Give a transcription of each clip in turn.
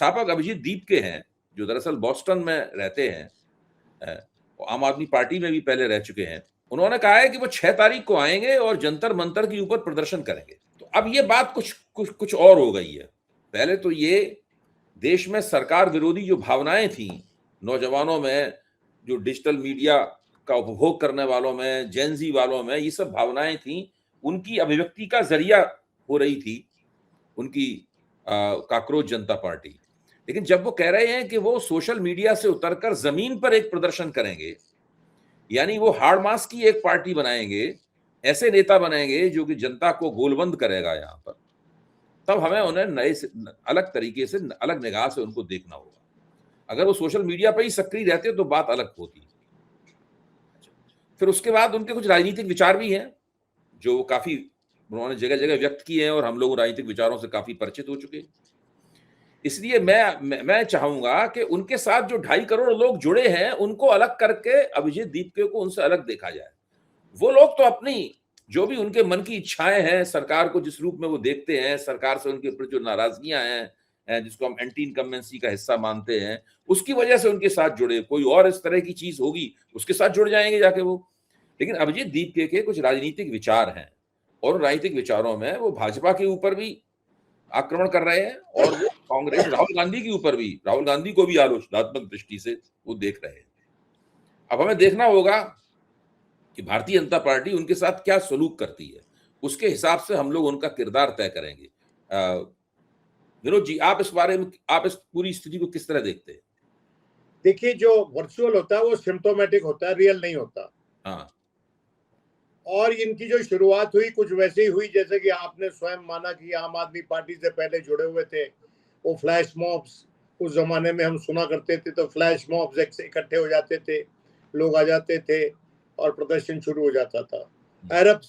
संस्थापक अभिजीत दीप के हैं, जो दरअसल बॉस्टन में रहते हैं, आम आदमी पार्टी में भी पहले रह चुके हैं। उन्होंने कहा है कि वो 6 तारीख को आएंगे और जंतर मंतर के ऊपर प्रदर्शन करेंगे। तो अब ये बात कुछ और हो गई है। पहले तो ये देश में सरकार विरोधी जो भावनाएं थी नौजवानों में, जो डिजिटल मीडिया का उपभोग करने वालों में, जेनजी वालों में, ये सब भावनाएं थी, उनकी अभिव्यक्ति का जरिया हो रही थी उनकी काकरोच जनता पार्टी। लेकिन जब वो कह रहे हैं कि वो सोशल मीडिया से उतरकर जमीन पर एक प्रदर्शन करेंगे, यानी वो हार्ड मास की एक पार्टी बनाएंगे, ऐसे नेता बनाएंगे जो कि जनता को गोलबंद करेगा यहां पर, तब हमें उन्हें नए से अलग तरीके से, अलग निगाह से उनको देखना होगा। अगर वो सोशल मीडिया पर ही सक्रिय रहते तो बात अलग होती। फिर उसके बाद उनके कुछ राजनीतिक विचार भी हैं जो काफी उन्होंने जगह जगह व्यक्त किए हैं और हम लोग राजनीतिक विचारों से काफी परिचित हो चुके हैं। इसलिए मैं चाहूंगा कि उनके साथ जो 2.5 करोड़ लोग जुड़े हैं उनको अलग करके अभिजीत दीपके को उनसे अलग देखा जाए। वो लोग तो अपनी जो भी उनके मन की इच्छाएं हैं, सरकार को जिस रूप में वो देखते हैं, सरकार से उनके प्रति जो नाराजगियां हैं, जिसको हम एंटी इनकम्बेंसी का हिस्सा मानते हैं, उसकी वजह से उनके साथ जुड़े। कोई और इस तरह की चीज होगी उसके साथ जुड़ जाएंगे जाके वो। लेकिन अभिजीत दीपके के कुछ राजनीतिक विचार हैं और राजनीतिक विचारों में वो भाजपा के ऊपर भी आक्रमण कर रहे हैं और वो कांग्रेस, राहुल गांधी के ऊपर भी, राहुल गांधी को भी आलोचनात्मक दृष्टि से वो देख रहे हैं। अब हमें देखना होगा कि भारतीय जनता पार्टी उनके साथ क्या सलूक करती है, उसके हिसाब से हम लोग उनका किरदार तय करेंगे। विनोद जी, आप इस बारे में, आप इस पूरी स्थिति को किस तरह देखते हैं? देखिए, जो वर्चुअल होता है वो सिम्प्टोमेटिक होता है, रियल नहीं होता। हाँ। और इनकी जो शुरुआत हुई कुछ वैसे ही हुई जैसे कि आपने स्वयं माना कि आम आदमी पार्टी से पहले जुड़े हुए थे। वो फ्लैश मॉब्स, उस जमाने में हम सुना करते थे, तो फ्लैश मॉब्स इकट्ठे हो जाते थे, लोग आ जाते थे और प्रदर्शन शुरू हो जाता था। अरब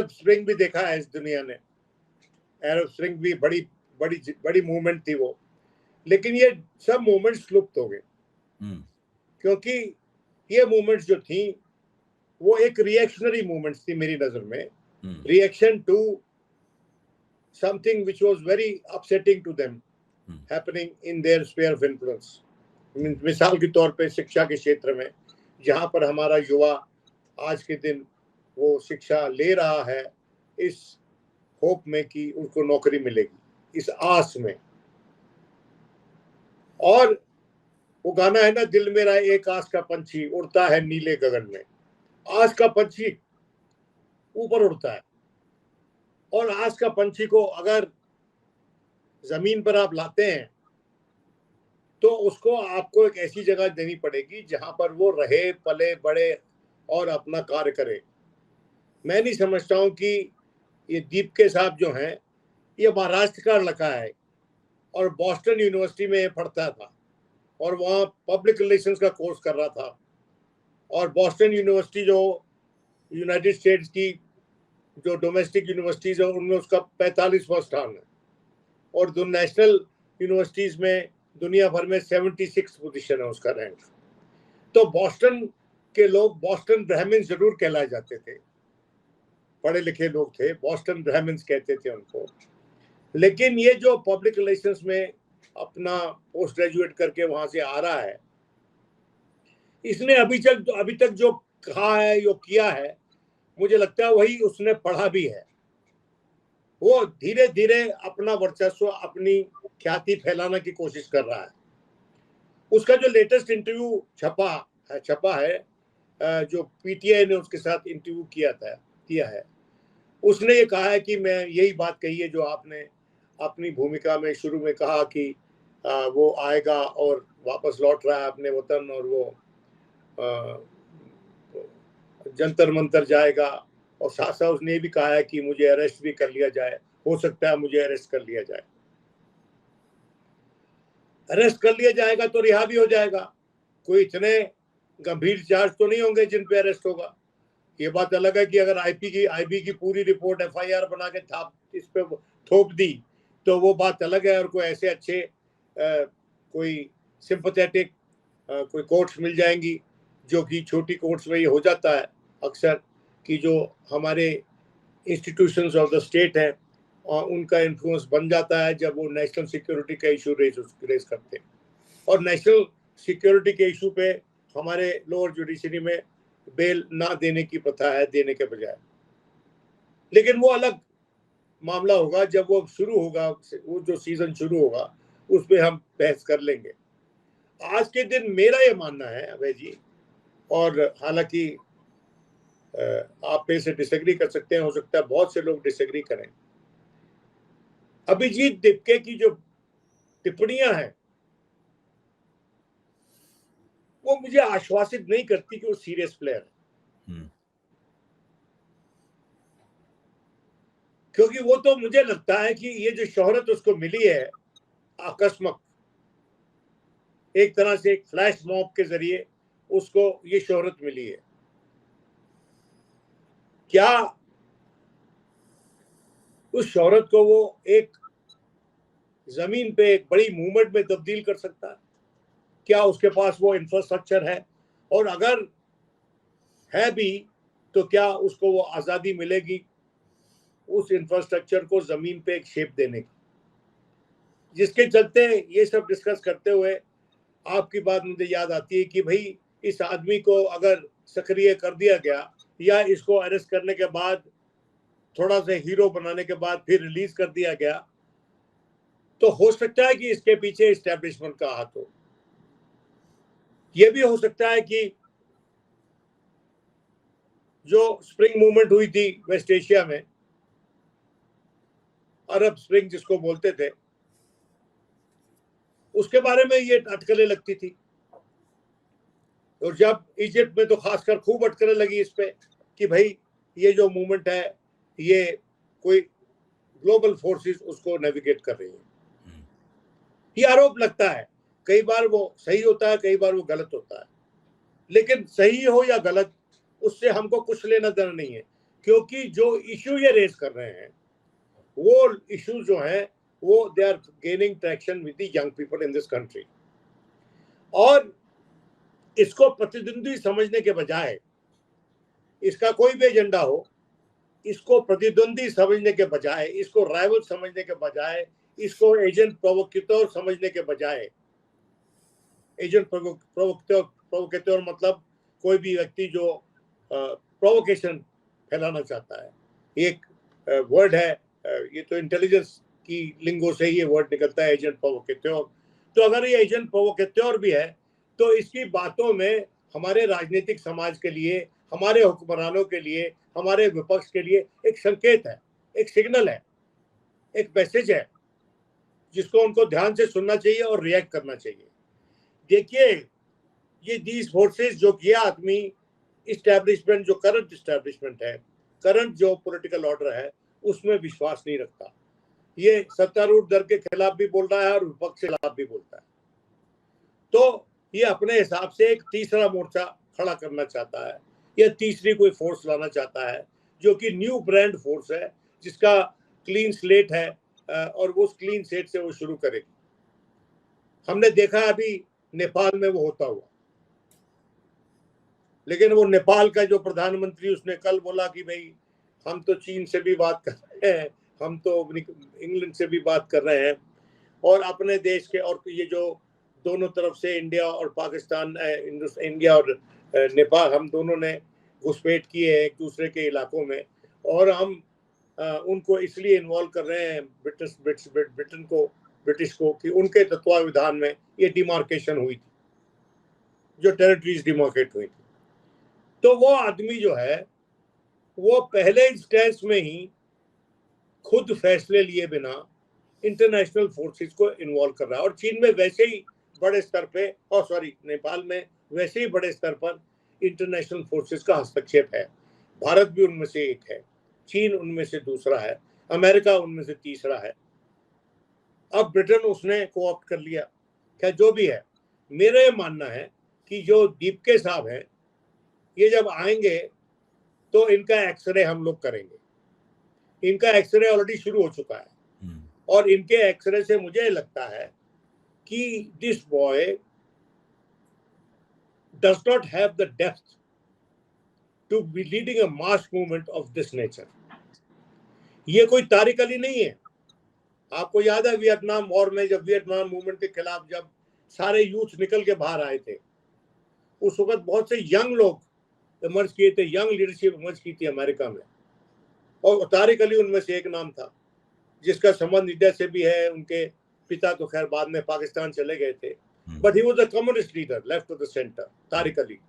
स्प्रिंग भी देखा है इस दुनिया ने। अरब स्प्रिंग भी बड़ी बड़ी बड़ी मूवमेंट थी वो। लेकिन ये सब मूवमेंट्स लुप्त हो गए, क्योंकि ये मूवमेंट्स जो थी वो एक रिएक्शनरी मूवमेंट्स थी मेरी नजर में, reaction to something which was very upsetting to them happening in their sphere of influence. मिसाल के तौर पे शिक्षा के क्षेत्र में, जहां पर हमारा युवा आज के दिन वो शिक्षा ले रहा है इस होप में कि उनको नौकरी मिलेगी, इस आस में। और वो गाना है ना, दिल मेरा एक आस का पंछी उड़ता है नीले गगन में। आस का पंछी ऊपर उड़ता है, और आस का पंछी को अगर जमीन पर आप लाते हैं तो उसको आपको एक ऐसी जगह देनी पड़ेगी जहां पर वो रहे, पले, बढ़े और अपना कार्य करे। मैं नहीं समझता हूं कि ये दीपके साहब जो हैं, ये महाराष्ट्र का लड़का है और बॉस्टन यूनिवर्सिटी में पढ़ता था और वहाँ पब्लिक रिलेशंस का कोर्स कर रहा था। और बॉस्टन यूनिवर्सिटी जो यूनाइटेड स्टेट्स की जो डोमेस्टिक यूनिवर्सिटीज है उनमें उसका 45वां स्थान है, और दो नेशनल यूनिवर्सिटीज में दुनिया भर में 76 पोजीशन है उसका रैंक। तो बॉस्टन के लोग बॉस्टन ब्राह्मण्स जरूर कहलाए जाते थे, पढ़े लिखे लोग थे, बॉस्टन ब्राह्मण्स कहते थे उनको। लेकिन ये जो पब्लिक रिलेशंस में अपना पोस्ट ग्रेजुएट करके वहां से आ रहा है, इसने अभी तक जो कहा है, जो किया है, मुझे लगता है वही उसने पढ़ा भी है। वो धीरे धीरे अपना वर्चस्व, अपनी ख्याति फैलाने की कोशिश कर रहा है। उसका जो लेटेस्ट इंटरव्यू छपा है, जो पीटीआई ने उसके साथ इंटरव्यू किया है, उसने ये कहा है कि मैं यही बात कही है जो आपने अपनी भूमिका में शुरू में कहा कि वो आएगा और वापस लौट रहा है अपने वतन, और वो जंतर मंतर जाएगा, और साथ साथ उसने ये भी कहा है कि मुझे अरेस्ट भी कर लिया जाए, हो सकता है मुझे अरेस्ट कर लिया जाए। अरेस्ट कर लिया जाएगा तो रिहा भी हो जाएगा, कोई इतने गंभीर चार्ज तो नहीं होंगे जिन पे अरेस्ट होगा। ये बात अलग है कि अगर आईबी की पूरी रिपोर्ट एफआईआर बना के इस पे थोप दी तो वो बात अलग है, और कोई ऐसे अच्छे कोई सिंपैथेटिक कोई कोर्ट्स मिल जाएंगी, जो कि छोटी कोर्ट्स में ये हो जाता है अक्सर कि जो हमारे इंस्टीट्यूशंस ऑफ द स्टेट हैं उनका इन्फ्लुएंस बन जाता है जब वो नेशनल सिक्योरिटी का इशू रेज करते हैं। और नेशनल सिक्योरिटी के इशू पे हमारे लोअर जुडिशरी में बेल ना देने की प्रथा है, देने के बजाय। लेकिन वो अलग मामला होगा, जब वो शुरू होगा, वो जो सीजन शुरू होगा उस पर हम बहस कर लेंगे। आज के दिन मेरा ये मानना है अभय जी, और हालांकि आप पे से डिसएग्री कर सकते हैं, हो सकता है बहुत से लोग डिसएग्री करें, अभिजीत दिपके की जो टिप्पणियां हैं वो मुझे आश्वासित नहीं करती कि वो सीरियस प्लेयर है। क्योंकि वो तो मुझे लगता है कि ये जो शोहरत उसको मिली है आकस्मक, एक तरह से एक फ्लैश मॉब के जरिए उसको ये शोहरत मिली है, क्या उस शोहरत को वो एक जमीन पे एक बड़ी मूवमेंट में तब्दील कर सकता है? क्या उसके पास वो इंफ्रास्ट्रक्चर है? और अगर है भी तो क्या उसको वो आजादी मिलेगी उस इंफ्रास्ट्रक्चर को जमीन पे एक शेप देने की? जिसके चलते ये सब डिस्कस करते हुए आपकी बात मुझे याद आती है कि भाई इस आदमी को अगर सक्रिय कर दिया गया या इसको अरेस्ट करने के बाद थोड़ा सा हीरो बनाने के बाद फिर रिलीज कर दिया गया, तो हो सकता है कि इसके पीछे एस्टेब्लिशमेंट का हाथ हो। यह भी हो सकता है कि जो स्प्रिंग मूवमेंट हुई थी वेस्ट एशिया में, अरब स्प्रिंग जिसको बोलते थे, उसके बारे में ये अटकलें लगती थी। और जब इजिप्ट में तो खासकर खूब अटकलें लगी इस पे कि भाई ये जो मूवमेंट है ये कोई ग्लोबल फोर्सेस उसको नेविगेट कर रही है। ये आरोप लगता है, कई बार वो सही होता है, कई बार वो गलत होता है, लेकिन सही हो या गलत उससे हमको कुछ लेना देना नहीं है, क्योंकि जो इशू ये रेज कर रहे हैं वो इशू जो है वो they are gaining traction with the young people in this country. और इसको प्रतिद्वंदी समझने के बजाय, इसका कोई भी एजेंडा हो, इसको प्रतिद्वंदी समझने के बजाय, इसको राइवल समझने के बजाय, इसको एजेंट प्रोवोकेटर समझने के बजाय, एजेंट प्रोवोकेटर मतलब कोई भी व्यक्ति जो प्रोवोकेशन फैलाना चाहता है। एक वर्ड है, ये तो इंटेलिजेंस की लिंगो से ही ये वर्ड निकलता है, एजेंट प्रोवोकेटर। तो अगर ये एजेंट प्रोवोकेटर भी है तो इसकी बातों में हमारे राजनीतिक समाज के लिए, हमारे हुक्मरानों के लिए, हमारे विपक्ष के लिए एक संकेत है, एक सिग्नल है, एक मैसेज है जिसको उनको ध्यान से सुनना चाहिए और रिएक्ट करना चाहिए। देखिए, ये दीज फोर्सेस, जो ये आदमी इस्टेब्लिशमेंट, जो करंट इस्टेब्लिशमेंट है, करंट जो पॉलिटिकल ऑर्डर है, उसमें विश्वास नहीं रखता। ये सत्तारूढ़ दल के खिलाफ भी बोल रहा है और विपक्ष के खिलाफ भी बोलता है। तो ये अपने हिसाब से एक तीसरा मोर्चा खड़ा करना चाहता है या तीसरी कोई फोर्स लाना चाहता है जो कि न्यू ब्रांड फोर्स है, जिसका क्लीन स्लेट है, और वो क्लीन स्लेट से वो शुरू करेगी। हमने देखा अभी नेपाल में वो होता हुआ, लेकिन वो नेपाल का जो प्रधानमंत्री, उसने कल बोला कि भाई हम तो चीन से भी बात कर रहे हैं, हम तो इंग्लैंड से भी बात कर रहे हैं, और अपने देश के, और ये जो दोनों तरफ से इंडिया और पाकिस्तान, इंडिया और नेपाल, हम दोनों ने घुसपैठ किए हैं एक दूसरे के इलाकों में, और हम उनको इसलिए इन्वॉल्व कर रहे हैं ब्रिटिश को कि उनके तत्वावधान में ये डिमार्केशन हुई थी, जो टेरिटरीज डिमार्केट हुई थी। तो वो आदमी जो है वो पहले स्टेज में ही खुद फैसले लिए बिना इंटरनेशनल फोर्सेस को इन्वॉल्व कर रहा है। और चीन में वैसे ही बड़े स्तर पे, और सॉरी नेपाल में वैसे ही बड़े स्तर पर इंटरनेशनल फोर्सेस का हस्तक्षेप है। भारत भी उनमें से एक है, चीन उनमें से दूसरा है, अमेरिका उनमें से तीसरा है, अब ब्रिटेन उसने कोऑप्ट कर लिया। क्या जो भी है, मेरा ये मानना है कि जो दीपके साहब हैं, ये जब आएंगे तो इनका एक्सरे हम लोग करेंगे। इनका एक्सरे ऑलरेडी शुरू हो चुका है, और इनके एक्सरे से मुझे लगता है कि this boy does not have the depth to be leading a mass movement of this nature. ये कोई तारिक अली नहीं है। आपको याद है वियतनाम वॉर में जब वियतनाम मूवमेंट के खिलाफ जब सारे यूथ निकल के बाहर आए थे, उस वक्त बहुत से यंग लोग इमर्ज किए थे, यंग लीडरशिप इमर्ज की थी अमेरिका में, और तारिक अली उनमें से एक नाम था, जिसका संबंध इंडिया से भी है। उनके पिता तो खैर बाद में पाकिस्तान चले गए थे, but he was a communist leader, left of the centre, Tariq Ali.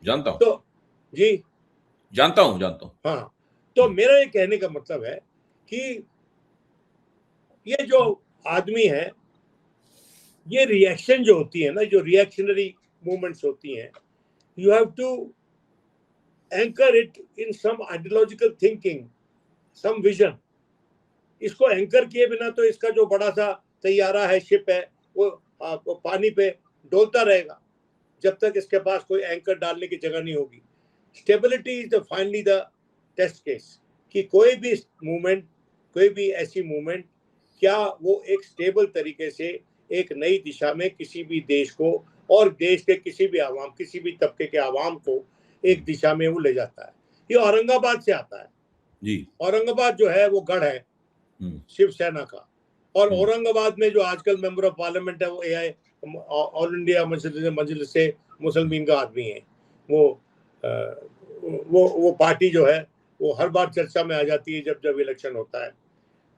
जानता हूं, तो जी जानता हूं। हाँ, तो मेरा ये कहने का मतलब है कि ये जो आदमी है, ये रिएक्शन जो होती है ना, जो रिएक्शनरी मूवमेंट्स होती हैं, you have to anchor it in some ideological thinking, some vision. इसको एंकर किए बिना तो इसका जो बड़ा सा तैयारा है, शिप है, वो पानी पे डोलता रहेगा जब तक इसके पास कोई एंकर डालने की जगह नहीं होगी। Stability is the finally the test case, कि कोई भी मूवमेंट, कोई भी ऐसी मूवमेंट, क्या वो एक स्टेबल तरीके से एक नई दिशा में किसी भी देश को और देश के किसी भी आवाम, किसी भी तबके के आवाम को एक दिशा में वो ले जाता है। ये औरंगाबाद से आता है जी। औरंगाबाद जो है वो गढ़ है शिवसेना का, और औरंगाबाद में जो आजकल मेंबर ऑफ पार्लियामेंट है वो एआई ऑल इंडिया मजलिस से मुसलमान का आदमी है। वो पार्टी जो है वो हर बार चर्चा में आ जाती है जब जब इलेक्शन होता है।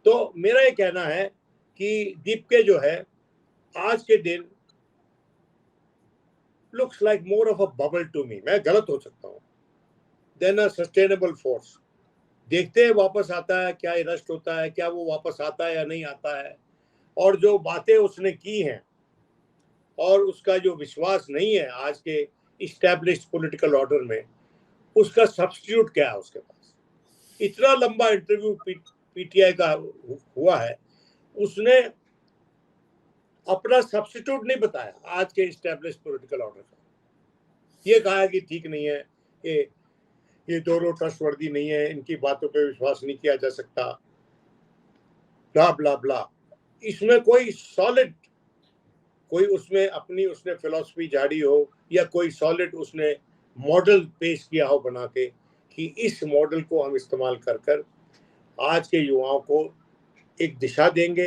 तो मेरा ये कहना है कि दीपके जो है आज के दिन looks like more of a bubble to me, मैं गलत हो सकता हूँ, देन अ सस्टेनेबल फोर्स। देखते हैं वापस आता है क्या, अरेस्ट होता है क्या, वो वापस आता है या नहीं आता है, और जो बातें उसने की हैं और उसका जो विश्वास नहीं है आज के इस्टेब्लिश्ड पॉलिटिकल ऑर्डर में, उसका सब्स्टिट्यूट क्या है उसके पास। इतना लंबा इंटरव्यू पीटीआई का हुआ है, उसने अपना सब्स्टिट्यूट नहीं बताया आज के इस्टेब्लिश्ड पॉलिटिकल ऑर्डर का। ये कहा कि ठीक नहीं है, ये दोनों ट्रस्टवर्दी नहीं है, इनकी बातों पे विश्वास नहीं किया जा सकता, ब्ला ब्ला ब्ला। इसमें कोई सॉलिड, कोई उसमें अपनी उसने फिलॉसफी झाड़ी हो या कोई सॉलिड उसने मॉडल पेश किया हो बना के कि इस मॉडल को हम इस्तेमाल कर कर आज के युवाओं को एक दिशा देंगे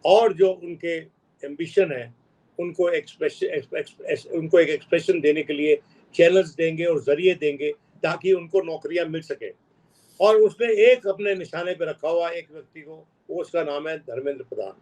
और जो उनके एम्बिशन है उनको एक एक्सप्रेशन देने के लिए चैनल्स देंगे और जरिए देंगे ताकि उनको नौकरियां मिल सके। और उसने एक अपने निशाने पे रखा हुआ एक व्यक्ति को, वो उसका नाम है धर्मेंद्र प्रधान।